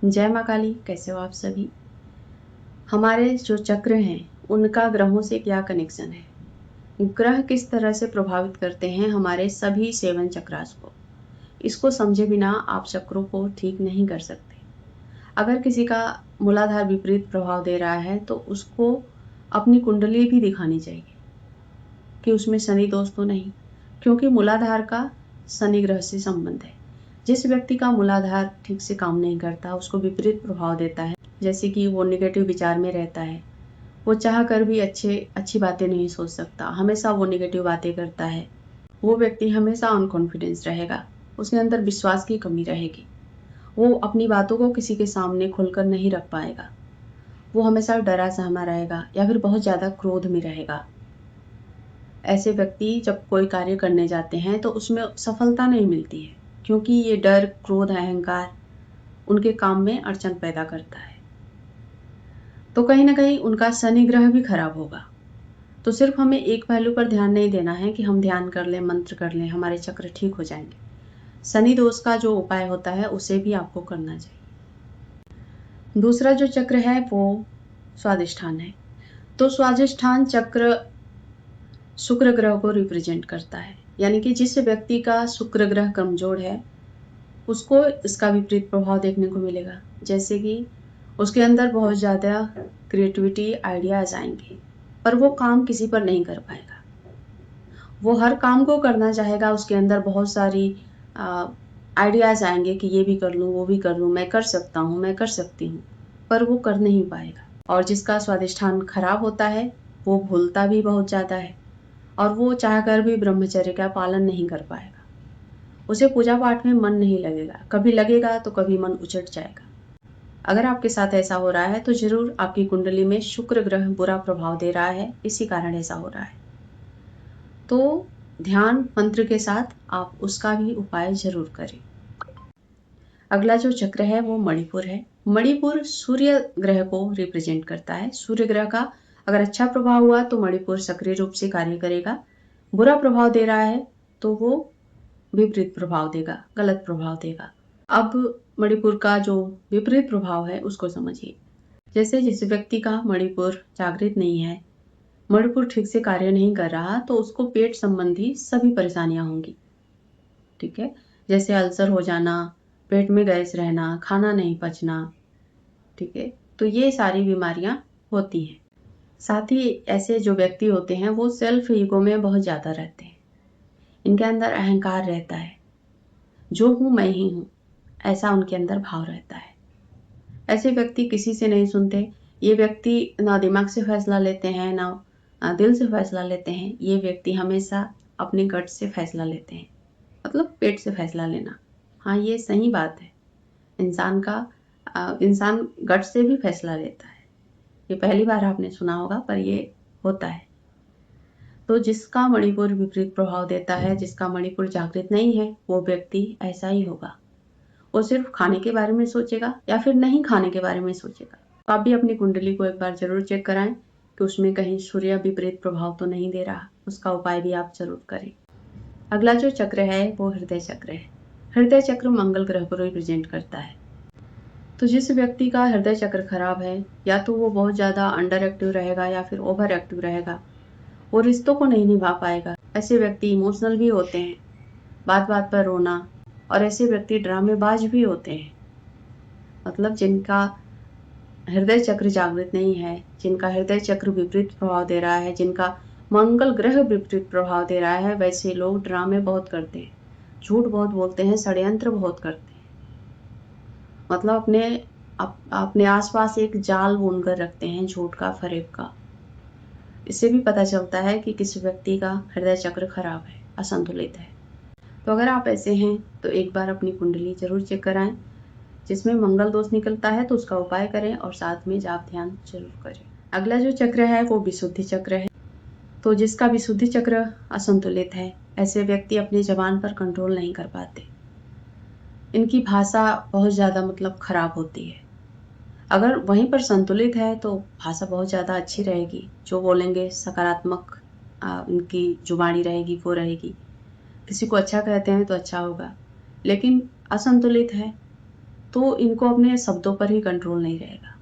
जय माँ काली, कैसे हो आप सभी। हमारे जो चक्र हैं उनका ग्रहों से क्या कनेक्शन है, ग्रह किस तरह से प्रभावित करते हैं हमारे सभी 7 चक्रास को, इसको समझे बिना आप चक्रों को ठीक नहीं कर सकते। अगर किसी का मूलाधार विपरीत प्रभाव दे रहा है तो उसको अपनी कुंडली भी दिखानी चाहिए कि उसमें शनि दोष तो नहीं, क्योंकि मूलाधार का शनि ग्रह से संबंध है। जिस व्यक्ति का मूलाधार ठीक से काम नहीं करता, उसको विपरीत प्रभाव देता है, जैसे कि वो नेगेटिव विचार में रहता है, वो चाह कर भी अच्छी बातें नहीं सोच सकता, हमेशा वो नेगेटिव बातें करता है, वो व्यक्ति हमेशा अनकॉन्फिडेंस रहेगा, उसके अंदर विश्वास की कमी रहेगी, वो अपनी बातों को किसी के सामने खुलकर नहीं रख पाएगा, वो हमेशा डरा सहमा रहेगा या फिर बहुत ज़्यादा क्रोध में रहेगा। ऐसे व्यक्ति जब कोई कार्य करने जाते हैं तो उसमें सफलता नहीं मिलती है, क्योंकि ये डर, क्रोध, अहंकार उनके काम में अड़चन पैदा करता है। तो कहीं ना कहीं उनका शनि ग्रह भी खराब होगा। तो सिर्फ हमें एक पहलू पर ध्यान नहीं देना है कि हम ध्यान कर लें, मंत्र कर लें, हमारे चक्र ठीक हो जाएंगे। शनि दोष का जो उपाय होता है उसे भी आपको करना चाहिए। दूसरा जो चक्र है वो स्वादिष्ठान है। तो स्वादिष्ठान चक्र शुक्र ग्रह को रिप्रेजेंट करता है, यानी कि जिस व्यक्ति का शुक्र ग्रह कमजोर है उसको इसका विपरीत प्रभाव देखने को मिलेगा। जैसे कि उसके अंदर बहुत ज़्यादा क्रिएटिविटी, आइडियाज आएंगे, पर वो काम किसी पर नहीं कर पाएगा। वो हर काम को करना चाहेगा, उसके अंदर बहुत सारी आइडियाज आएंगे कि ये भी कर लूँ, वो भी कर लूँ, मैं कर सकता हूँ, मैं कर सकती हूँ, पर वो कर नहीं पाएगा। और जिसका स्वादिष्ठान खराब होता है वो भूलता भी बहुत ज़्यादा है और वो चाहकर भी ब्रह्मचर्य का पालन नहीं कर पाएगा। उसे पूजा पाठ में मन नहीं लगेगा, कभी लगेगा तो कभी मन उचट जाएगा। अगर आपके साथ ऐसा हो रहा है तो जरूर आपकी कुंडली में शुक्र ग्रह बुरा प्रभाव दे रहा है, इसी कारण ऐसा हो रहा है। तो ध्यान मंत्र के साथ आप उसका भी उपाय जरूर करें। अगला जो चक्र है वो मणिपुर है। मणिपुर सूर्य ग्रह को रिप्रेजेंट करता है। सूर्य ग्रह का अगर अच्छा प्रभाव हुआ तो मणिपुर सक्रिय रूप से कार्य करेगा, बुरा प्रभाव दे रहा है तो वो विपरीत प्रभाव देगा, गलत प्रभाव देगा। अब मणिपुर का जो विपरीत प्रभाव है उसको समझिए। जैसे जिस व्यक्ति का मणिपुर जागृत नहीं है, मणिपुर ठीक से कार्य नहीं कर रहा, तो उसको पेट संबंधी सभी परेशानियां होंगी। ठीक है, जैसे अल्सर हो जाना, पेट में गैस रहना, खाना नहीं पचना। ठीक है, तो ये सारी बीमारियां होती हैं। साथ ही ऐसे जो व्यक्ति होते हैं वो सेल्फ ईगो में बहुत ज्यादा रहते हैं, इनके अंदर अहंकार रहता है, जो हूं मैं ही हूं, ऐसा उनके अंदर भाव रहता है। ऐसे व्यक्ति किसी से नहीं सुनते। ये व्यक्ति ना दिमाग से फैसला लेते हैं, ना दिल से फैसला लेते हैं। ये व्यक्ति हमेशा अपने गट से फैसला लेते हैं, मतलब पेट से फैसला लेना। हाँ, ये सही बात है। इंसान गट से भी फैसला लेता है। ये पहली बार आपने सुना होगा, पर ये होता है। तो जिसका मणिपुर विपरीत प्रभाव देता है, जिसका मणिपुर जागृत नहीं है, वो व्यक्ति ऐसा ही होगा। वो सिर्फ खाने के बारे में सोचेगा या फिर नहीं खाने के बारे में सोचेगा। तो आप भी अपनी कुंडली को एक बार जरूर चेक कराएं कि उसमें कहीं सूर्य विपरीत प्रभाव तो नहीं दे रहा। उसका उपाय भी आप जरूर करें। अगला जो चक्र है वो हृदय चक्र है। हृदय चक्र मंगल ग्रह को रिप्रेजेंट करता है। तो जिस व्यक्ति का हृदय चक्र खराब है, या तो वो बहुत ज्यादा अंडर एक्टिव रहेगा या फिर ओवर एक्टिव रहेगा, वो रिश्तों को नहीं निभा पाएगा। ऐसे व्यक्ति इमोशनल भी होते हैं, बात बात पर रोना, और ऐसे व्यक्ति ड्रामेबाज भी होते हैं। मतलब जिनका हृदय चक्र जागृत नहीं है, जिनका हृदय चक्र विपरीत प्रभाव दे रहा है, जिनका मंगल ग्रह विपरीत प्रभाव दे रहा है, वैसे लोग ड्रामे बहुत करते हैं, झूठ बहुत बोलते हैं, षड्यंत्र बहुत करते हैं। मतलब अपने आसपास एक जाल बुनकर रखते हैं झूठ का, फरेब का। इससे भी पता चलता है कि किस व्यक्ति का हृदय चक्र खराब है, असंतुलित है। तो अगर आप ऐसे हैं तो एक बार अपनी कुंडली जरूर चेक कराएं। जिसमें मंगल दोष निकलता है तो उसका उपाय करें और साथ में जाप ध्यान जरूर करें। अगला जो चक्र है वो विशुद्धि चक्र है। तो जिसका विशुद्धि चक्र असंतुलित है, ऐसे व्यक्ति अपनी जबान पर कंट्रोल नहीं कर पाते। इनकी भाषा बहुत ज्यादा मतलब खराब होती है। अगर वहीं पर संतुलित है तो भाषा बहुत ज्यादा अच्छी रहेगी, जो बोलेंगे सकारात्मक उनकी जो वाणी रहेगी वो रहेगी। किसी को अच्छा कहते हैं तो अच्छा होगा, लेकिन असंतुलित है तो इनको अपने शब्दों पर ही कंट्रोल नहीं रहेगा।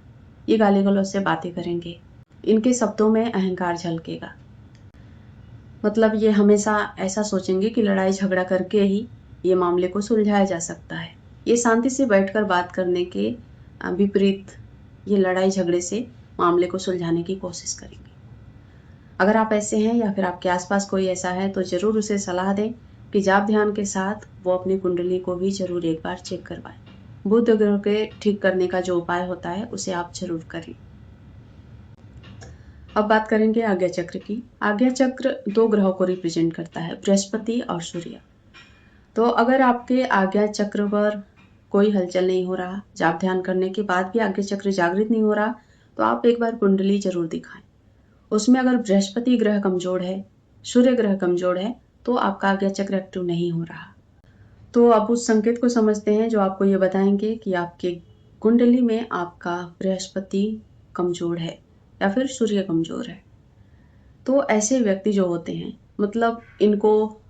ये गाली गलौज से बातें करेंगे, इनके शब्दों में अहंकार झलकेगा। मतलब ये हमेशा ऐसा सोचेंगे कि लड़ाई झगड़ा करके ही ये मामले को सुलझाया जा सकता है। ये शांति से बैठकर बात करने के विपरीत ये लड़ाई झगड़े से मामले को सुलझाने की कोशिश करेंगे। अगर आप ऐसे हैं या फिर आपके आसपास कोई ऐसा है तो जरूर उसे सलाह दें कि जाप ध्यान के साथ वो अपनी कुंडली को भी जरूर एक बार चेक करवाएं। बुध ग्रह के ठीक करने का जो उपाय होता है उसे आप जरूर करें। अब बात करेंगे आज्ञा चक्र की। आज्ञा चक्र 2 ग्रहों को रिप्रेजेंट करता है, बृहस्पति और सूर्य। तो अगर आपके आज्ञा चक्र पर कोई हलचल नहीं हो रहा, जाप ध्यान करने के बाद भी आज्ञा चक्र जागृत नहीं हो रहा, तो आप एक बार कुंडली जरूर दिखाएं। उसमें अगर बृहस्पति ग्रह कमजोर है, सूर्य ग्रह कमजोर है, तो आपका आज्ञा चक्र एक्टिव नहीं हो रहा। तो अब उस संकेत को समझते हैं जो आपको ये बताएंगे कि आपके कुंडली में आपका बृहस्पति कमजोर है या फिर सूर्य कमजोर है। तो ऐसे व्यक्ति जो होते हैं, मतलब इनको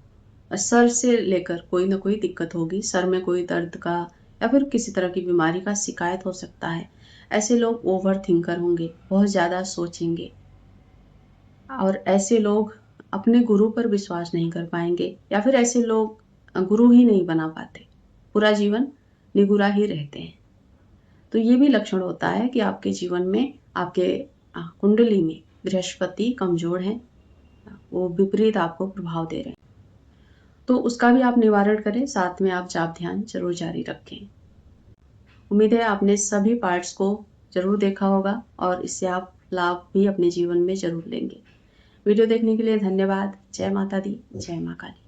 सर से लेकर कोई ना कोई दिक्कत होगी, सर में कोई दर्द का या फिर किसी तरह की बीमारी का शिकायत हो सकता है। ऐसे लोग ओवर थिंकर होंगे, बहुत ज़्यादा सोचेंगे, और ऐसे लोग अपने गुरु पर विश्वास नहीं कर पाएंगे, या फिर ऐसे लोग गुरु ही नहीं बना पाते, पूरा जीवन निगुरा ही रहते हैं। तो ये भी लक्षण होता है कि आपके जीवन में, आपके कुंडली में बृहस्पति कमजोर है, वो विपरीत आपको प्रभाव दे रहे हैं। तो उसका भी आप निवारण करें, साथ में आप जाप ध्यान जरूर जारी रखें। उम्मीद है आपने सभी पार्ट्स को जरूर देखा होगा और इससे आप लाभ भी अपने जीवन में जरूर लेंगे। वीडियो देखने के लिए धन्यवाद। जय माता दी, जय मां काली।